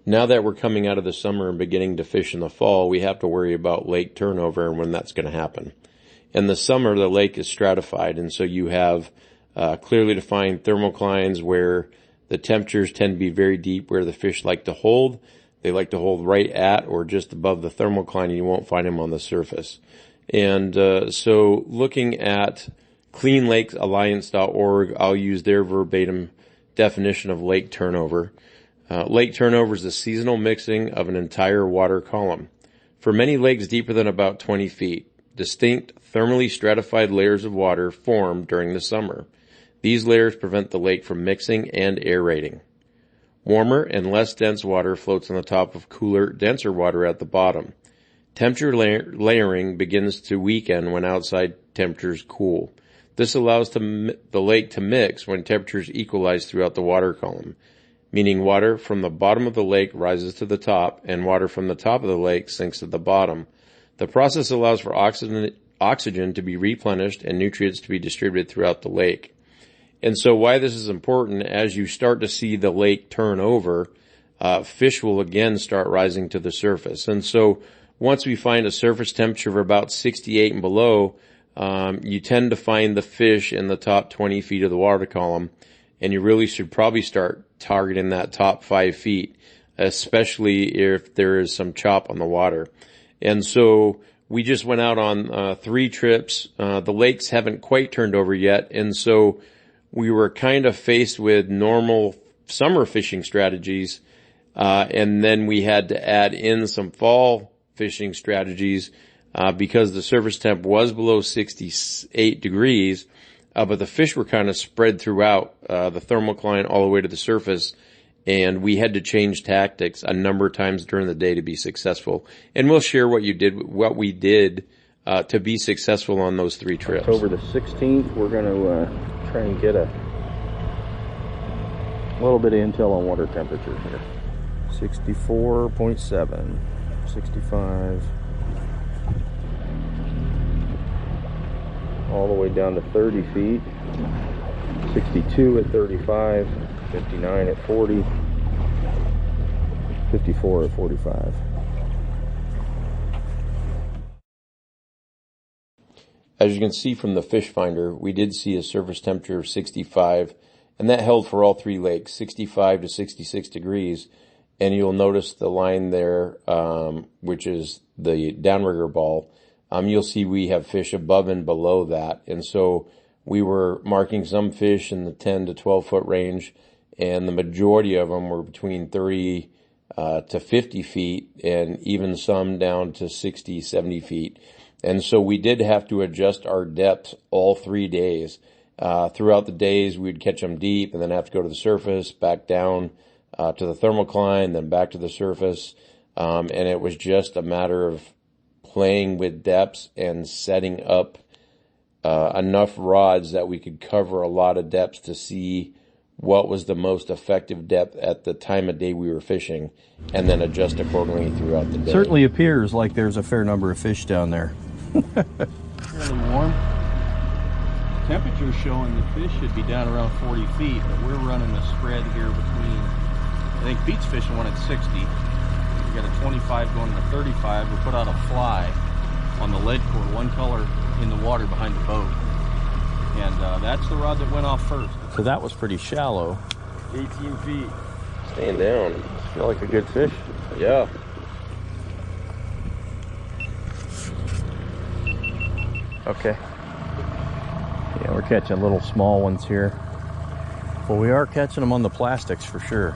Now that we're coming out of the summer and beginning to fish in the fall, we have to worry about lake turnover and when that's going to happen. In the summer, the lake is stratified, and so you have clearly defined thermoclines where the temperatures tend to be very deep, where the fish like to hold. They like to hold right at or just above the thermocline, and you won't find them on the surface. And so looking at cleanlakesalliance.org, I'll use their verbatim definition of lake turnover. Lake turnover is the seasonal mixing of an entire water column. For many lakes deeper than about 20 feet, distinct thermally stratified layers of water form during the summer. These layers prevent the lake from mixing and aerating. Warmer and less dense water floats on the top of cooler, denser water at the bottom. Temperature layering begins to weaken when outside temperatures cool. This allows the lake to mix when temperatures equalize throughout the water column, meaning water from the bottom of the lake rises to the top and water from the top of the lake sinks to the bottom. The process allows for oxygen to be replenished and nutrients to be distributed throughout the lake. And so why this is important, as you start to see the lake turn over, fish will again start rising to the surface. And so once we find a surface temperature of about 68 and below, you tend to find the fish in the top 20 feet of the water column, and you really should probably start targeting that top 5 feet, especially if there is some chop on the water. And so we just went out on 3 trips. The lakes haven't quite turned over yet, and so we were kind of faced with normal summer fishing strategies, and then we had to add in some fall fishing strategies because the surface temp was below 68 degrees, but the fish were kind of spread throughout the thermocline all the way to the surface, and we had to change tactics a number of times during the day to be successful. And we'll share what we did to be successful on those 3 trips. October the 16th, we're going to try and get a little bit of intel on water temperature here. 64.7, 65, all the way down to 30 feet, 62 at 35, 59 at 40, 54 at 45. As you can see from the fish finder, we did see a surface temperature of 65, and that held for all 3 lakes, 65 to 66 degrees. And you'll notice the line there, which is the downrigger ball. You'll see we have fish above and below that. And so we were marking some fish in the 10 to 12 foot range, and the majority of them were between 30 to 50 feet, and even some down to 60, 70 feet. And so we did have to adjust our depths all 3 days. Throughout the days, we'd catch them deep and then have to go to the surface, back down to the thermocline, then back to the surface. And it was just a matter of playing with depths and setting up enough rods that we could cover a lot of depths to see what was the most effective depth at the time of day we were fishing, and then adjust accordingly throughout the day. Certainly appears like there's a fair number of fish down there. Fairly warm. Temperature's showing the fish should be down around 40 feet, but we're running a spread here between, I think Pete's fishing one at 60. We got a 25 going to 35. We put out a fly on the lead core, one color in the water behind the boat. And that's the rod that went off first. So that was pretty shallow. 18 feet. Staying down. Feel like a good fish? Yeah. Okay. Yeah, we're catching little small ones here. Well, we are catching them on the plastics for sure.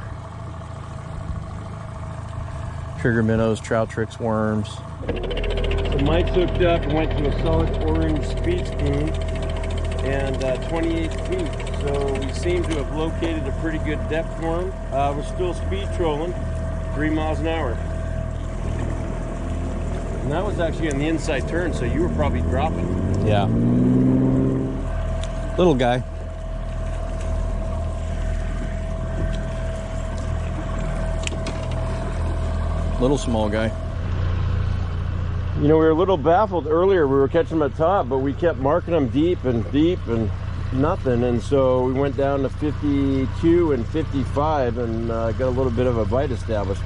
Trigger minnows, trout tricks, worms. So Mike's hooked up and went to a solid orange speed spoon and 28 feet. So we seem to have located a pretty good depth for him. We're still speed trolling, 3 miles an hour. And that was actually on the inside turn, so you were probably dropping. Yeah. Little guy. Little small guy. You know, we were a little baffled earlier. We were catching them at top, but we kept marking them deep and nothing. And so we went down to 52 and 55 and got a little bit of a bite established.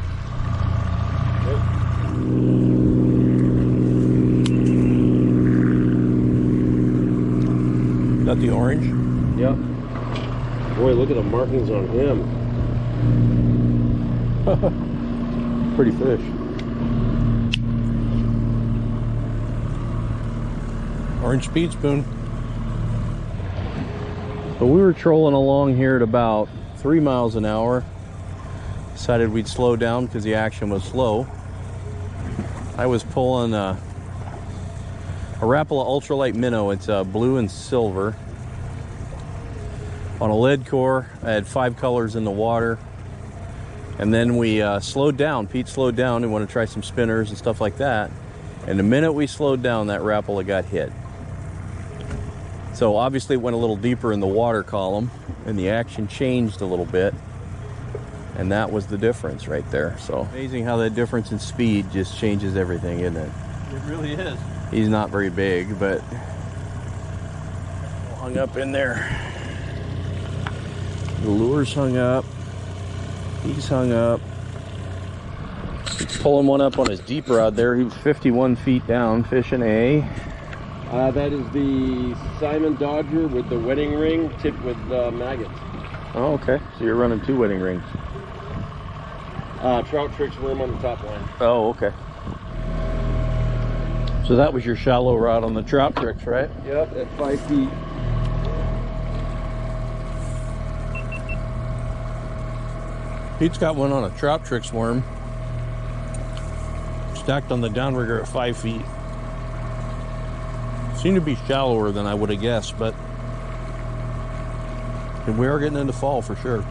Got the orange. Yep. Boy, look at the markings on him. Pretty fish. Orange speed spoon. So we were trolling along here at about 3 miles an hour. Decided we'd slow down because the action was slow. I was pulling a Rapala Ultralight Minnow. It's blue and silver. On a lead core, I had 5 colors in the water. And then we slowed down. Pete slowed down and wanted to try some spinners and stuff like that. And the minute we slowed down, that Rapala got hit. So obviously it went a little deeper in the water column and the action changed a little bit. And that was the difference right there. So amazing how that difference in speed just changes everything, isn't it? It really is. He's not very big, but hung up in there. The lure's hung up. He's hung up. He's pulling one up on his deep rod there. He was 51 feet down fishing a... That is the Simon Dodger with the wedding ring tipped with maggots. Oh, okay. So you're running 2 wedding rings. Trout Tricks worm on the top line. Oh, okay. So that was your shallow rod on the Trout Tricks, right? Yep, at 5 feet. Pete's got one on a Trout Tricks worm. Stacked on the downrigger at 5 feet. Seemed to be shallower than I would have guessed, but we are getting into fall for sure.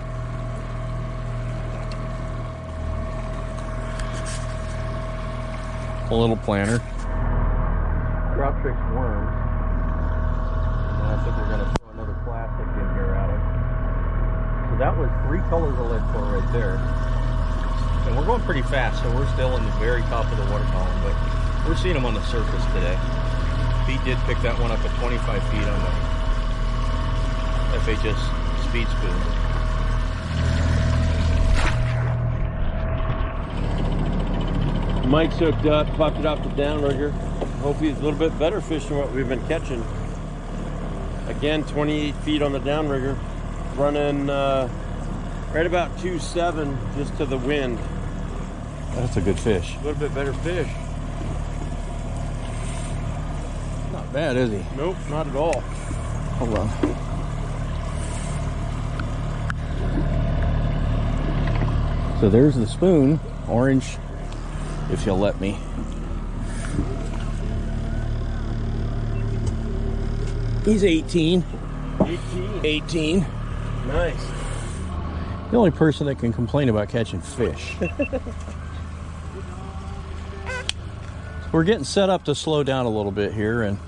A little planter. Trout Tricks worms. And I think we're going to throw another plastic in here at him. So that was 3 colors of lead core right there. And we're going pretty fast, so we're still in the very top of the water column, but we're seeing them on the surface today. Pete did pick that one up at 25 feet on the FHS speed spoon. Mike's hooked up, popped it off the downrigger. Hopefully it's a little bit better fish than what we've been catching. Again, 28 feet on the downrigger, running right about 2.7 just to the wind. That's a good fish. A little bit better fish. Not bad, is he? Nope, not at all. Hold on. So there's the spoon, orange, if you'll let me. He's 18. 18. Nice. The only person that can complain about catching fish. We're getting set up to slow down a little bit here, and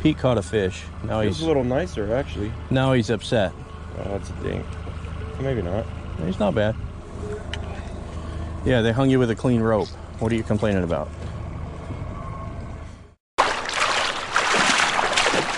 Pete caught a fish. Now He's he's a little nicer, actually. now he's upset. Oh, that's a dink. Maybe not. He's not bad. Yeah, they hung you with a clean rope. What are you complaining about?